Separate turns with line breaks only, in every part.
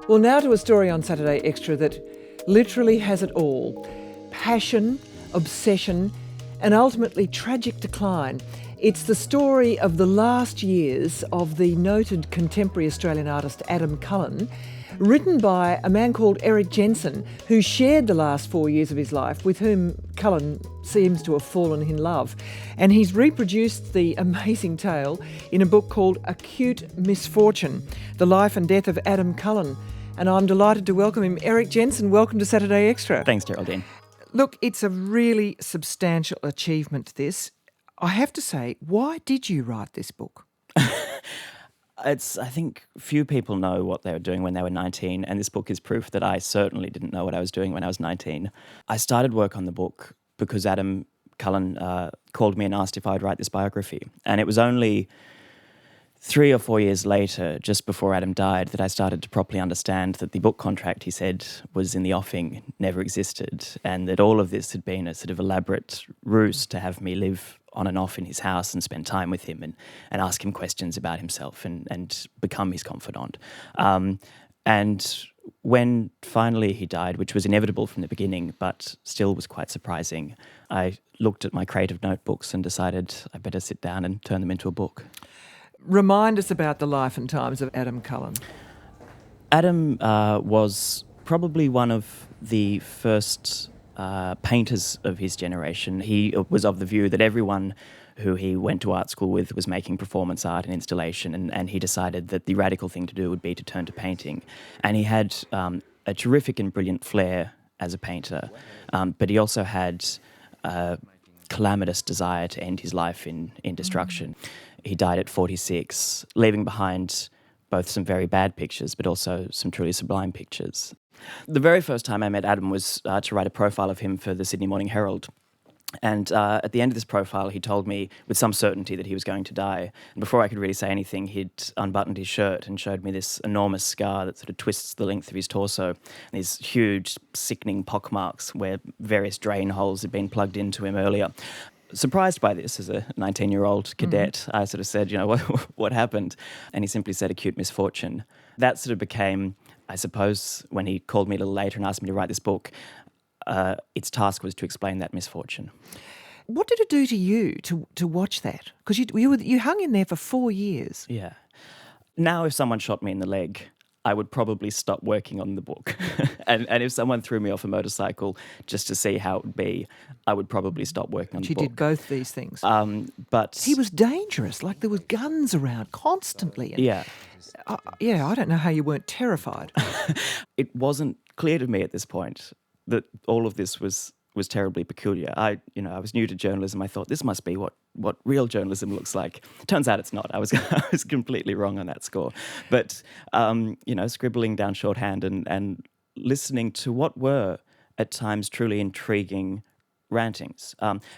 Well, now to a story on Saturday Extra that literally has it all. Passion, obsession, and ultimately tragic decline. It's the story of the last years of the noted contemporary Australian artist Adam Cullen, written by a man called Erik Jensen, who shared the last 4 years of his life, with whom Cullen seems to have fallen in love. And he's reproduced the amazing tale in a book called Acute, Misfortune, The Life and Death of Adam Cullen. And I'm delighted to welcome him. Erik Jensen, welcome to Saturday Extra.
Thanks, Geraldine.
Look, it's a really substantial achievement, this. I have to say, why did you write this book?
I think few people know what they were doing when they were 19, and this book is proof that I certainly didn't know what I was doing when I was 19. I started work on the book because Adam Cullen called me and asked if I'd write this biography. And it was only 3 or 4 years later, just before Adam died, that I started to properly understand that the book contract, he said, was in the offing, never existed, and that all of this had been a sort of elaborate ruse to have me live on and off in his house and spend time with him and ask him questions about himself and become his confidant. And when finally he died, which was inevitable from the beginning, but still was quite surprising, I looked at my creative notebooks and decided I better sit down and turn them into a book.
Remind us about the life and times of Adam Cullen.
Adam was probably one of the first painters of his generation. He was of the view that everyone who he went to art school with was making performance art and installation, and he decided that the radical thing to do would be to turn to painting. And he had a terrific and brilliant flair as a painter, but he also had a calamitous desire to end his life in destruction. He died at 46, leaving behind both some very bad pictures, but also some truly sublime pictures. The very first time I met Adam was to write a profile of him for the Sydney Morning Herald. And at the end of this profile, he told me with some certainty that he was going to die. And before I could really say anything, he'd unbuttoned his shirt and showed me this enormous scar that sort of twists the length of his torso. And these huge, sickening pockmarks where various drain holes had been plugged into him earlier. Surprised by this as a 19-year-old cadet, I sort of said, what happened? And he simply said, acute misfortune. That sort of became, I suppose, when he called me a little later and asked me to write this book, its task was to explain that misfortune.
What did it do to you to watch that? Because you hung in there for 4 years.
Yeah. Now if someone shot me in the leg, I would probably stop working on the book. and if someone threw me off a motorcycle just to see how it would be, I would probably stop working on the book.
You did both these things.
But
he was dangerous. Like there was guns around constantly. And,
yeah.
I don't know how you weren't terrified.
It wasn't clear to me at this point that all of this was terribly peculiar. I was new to journalism. I thought this must be what real journalism looks like. Turns out it's not. I was completely wrong on that score. But scribbling down shorthand and listening to what were at times truly intriguing rantings.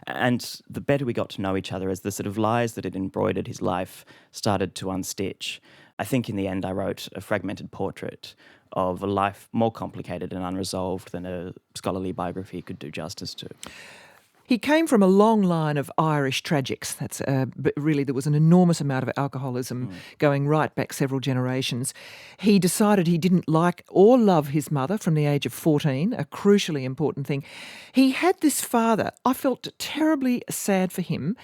And the better we got to know each other as the sort of lies that had embroidered his life started to unstitch, I think in the end I wrote a fragmented portrait of a life more complicated and unresolved than a scholarly biography could do justice to.
He came from a long line of Irish tragics. But really there was an enormous amount of alcoholism going right back several generations. He decided he didn't like or love his mother from the age of 14, a crucially important thing. He had this father. I felt terribly sad for him.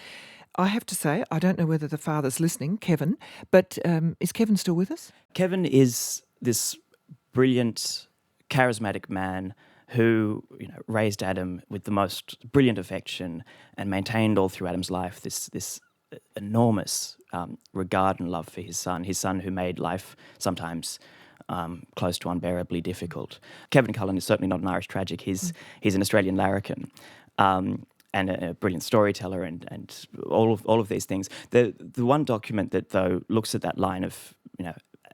I have to say, I don't know whether the father's listening, Kevin, but is Kevin still with us?
Kevin is this brilliant, charismatic man who raised Adam with the most brilliant affection and maintained all through Adam's life this enormous regard and love for his son who made life sometimes close to unbearably difficult. Kevin Cullen is certainly not an Irish tragic. He's an Australian larrikin. And a brilliant storyteller and all of these things. The one document that, though, looks at that line of,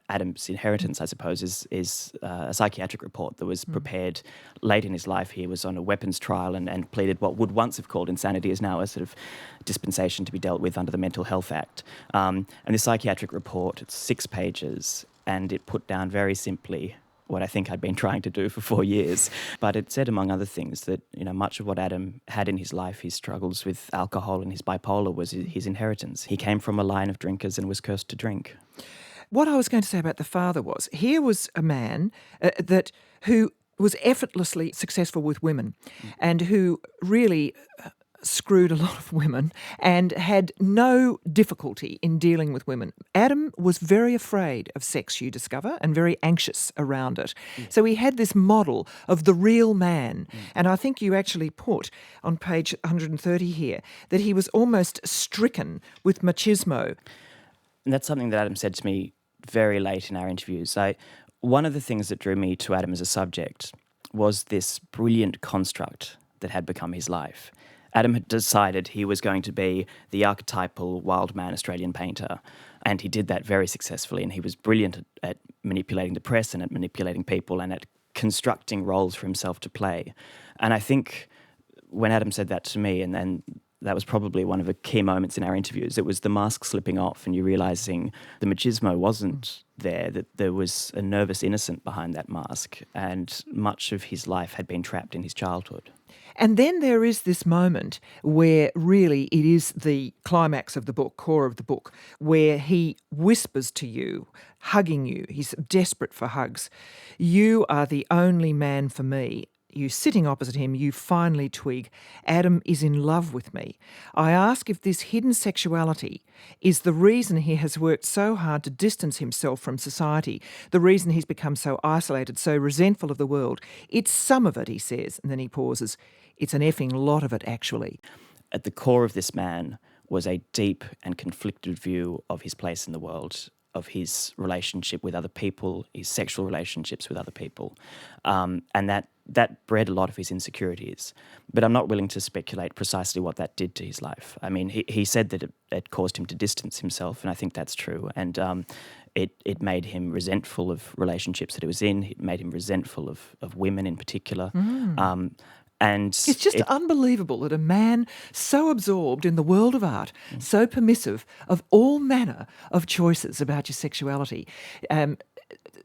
Adam's inheritance, I suppose, is a psychiatric report that was prepared late in his life. He was on a weapons trial and pleaded what would once have called insanity is now a sort of dispensation to be dealt with under the Mental Health Act. And the psychiatric report, it's 6 pages, and it put down very simply what I think I'd been trying to do for 4 years. But it said, among other things, that much of what Adam had in his life, his struggles with alcohol and his bipolar, was his inheritance. He came from a line of drinkers and was cursed to drink.
What I was going to say about the father was, here was a man who was effortlessly successful with women and who really screwed a lot of women and had no difficulty in dealing with women. Adam was very afraid of sex, you discover, and very anxious around it. So he had this model of the real man. And I think you actually put on page 130 here that he was almost stricken with machismo.
And that's something that Adam said to me very late in our interviews. One of the things that drew me to Adam as a subject was this brilliant construct that had become his life. Adam had decided he was going to be the archetypal wild man Australian painter, and he did that very successfully, and he was brilliant at manipulating the press and at manipulating people and at constructing roles for himself to play. And I think when Adam said that to me, and then that was probably one of the key moments in our interviews, it was the mask slipping off and you realising the machismo wasn't there, that there was a nervous innocent behind that mask, and much of his life had been trapped in his childhood.
And then there is this moment where really it is the climax of the book, core of the book, where he whispers to you, hugging you. He's desperate for hugs. You are the only man for me. You sitting opposite him, you finally twig, Adam is in love with me. I ask if this hidden sexuality is the reason he has worked so hard to distance himself from society, the reason he's become so isolated, so resentful of the world. It's some of it, he says, and then he pauses. It's an effing lot of it, actually.
At the core of this man was a deep and conflicted view of his place in the world, of his relationship with other people, his sexual relationships with other people, and that bred a lot of his insecurities. But I'm not willing to speculate precisely what that did to his life. I mean, he said that it caused him to distance himself, and I think that's true. And it made him resentful of relationships that he was in. It made him resentful of women in particular. And
it's just unbelievable that a man so absorbed in the world of art, so permissive of all manner of choices about your sexuality,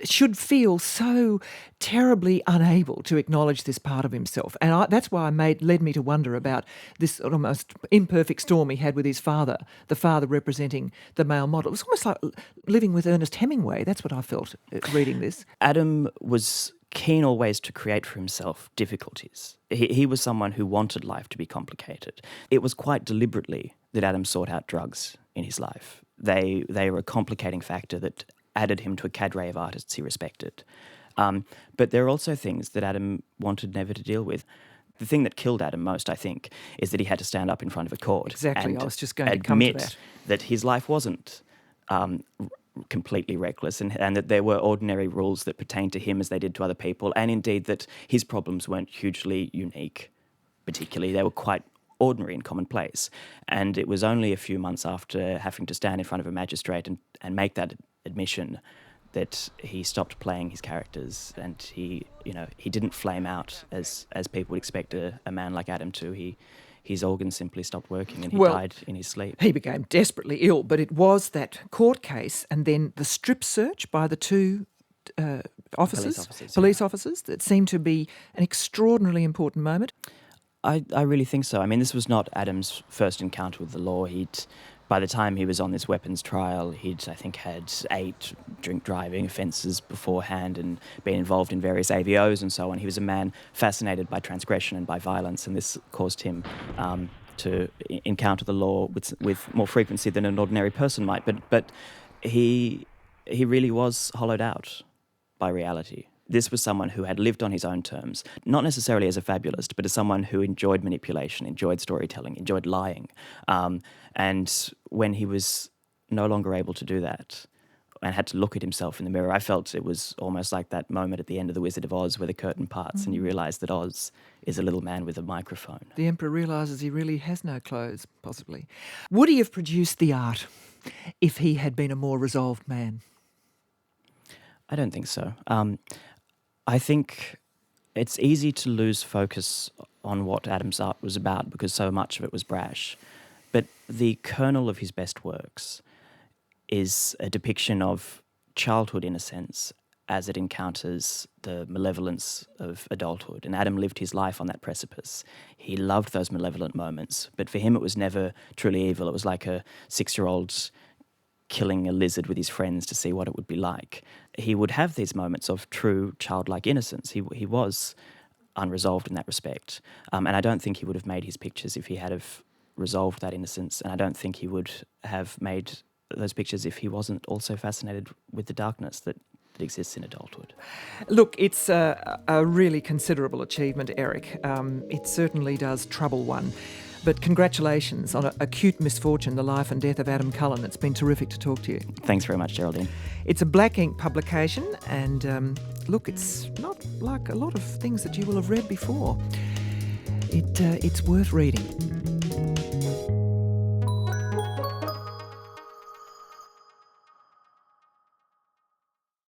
should feel so terribly unable to acknowledge this part of himself. And that's why led me to wonder about this almost imperfect storm he had with his father, the father representing the male model. It was almost like living with Ernest Hemingway. That's what I felt reading this.
Adam was keen always to create for himself difficulties. He was someone who wanted life to be complicated. It was quite deliberately that Adam sought out drugs in his life. They were a complicating factor that added him to a cadre of artists he respected. But there are also things that Adam wanted never to deal with. The thing that killed Adam most, I think, is that he had to stand up in front of a court.
Exactly,
and
I was just going to come to
admit that his life wasn't completely reckless, and that there were ordinary rules that pertained to him as they did to other people, and indeed that his problems weren't hugely unique, particularly. They were quite ordinary and commonplace. And it was only a few months after having to stand in front of a magistrate and make that admission that he stopped playing his characters, and he didn't flame out as people would expect a man like Adam to. His organs simply stopped working, and he died in his sleep.
He became desperately ill, but it was that court case and then the strip search by the two police officers that seemed to be an extraordinarily important moment.
I really think so. I mean, this was not Adam's first encounter with the law. By the time he was on this weapons trial, he'd, I think, had 8 drink driving offences beforehand and been involved in various AVOs and so on. He was a man fascinated by transgression and by violence, and this caused him to encounter the law with more frequency than an ordinary person might. But he really was hollowed out by reality. This was someone who had lived on his own terms, not necessarily as a fabulist, but as someone who enjoyed manipulation, enjoyed storytelling, enjoyed lying. And when he was no longer able to do that and had to look at himself in the mirror, I felt it was almost like that moment at the end of The Wizard of Oz where the curtain parts and you realise that Oz is a little man with a microphone.
The Emperor realises he really has no clothes, possibly. Would he have produced the art if he had been a more resolved man?
I don't think so. I think it's easy to lose focus on what Adam's art was about because so much of it was brash. But the kernel of his best works is a depiction of childhood innocence as it encounters the malevolence of adulthood. And Adam lived his life on that precipice. He loved those malevolent moments, but for him it was never truly evil. It was like a 6-year-old killing a lizard with his friends to see what it would be like. He would have these moments of true childlike innocence. He was unresolved in that respect. And I don't think he would have made his pictures if he had have resolved that innocence. And I don't think he would have made those pictures if he wasn't also fascinated with the darkness that exists in adulthood.
Look, it's a really considerable achievement, Erik. It certainly does trouble one. But congratulations on Acute Misfortune, the life and death of Adam Cullen. It's been terrific to talk to you.
Thanks very much, Geraldine.
It's a black ink publication, and look, it's not like a lot of things that you will have read before. It's worth reading.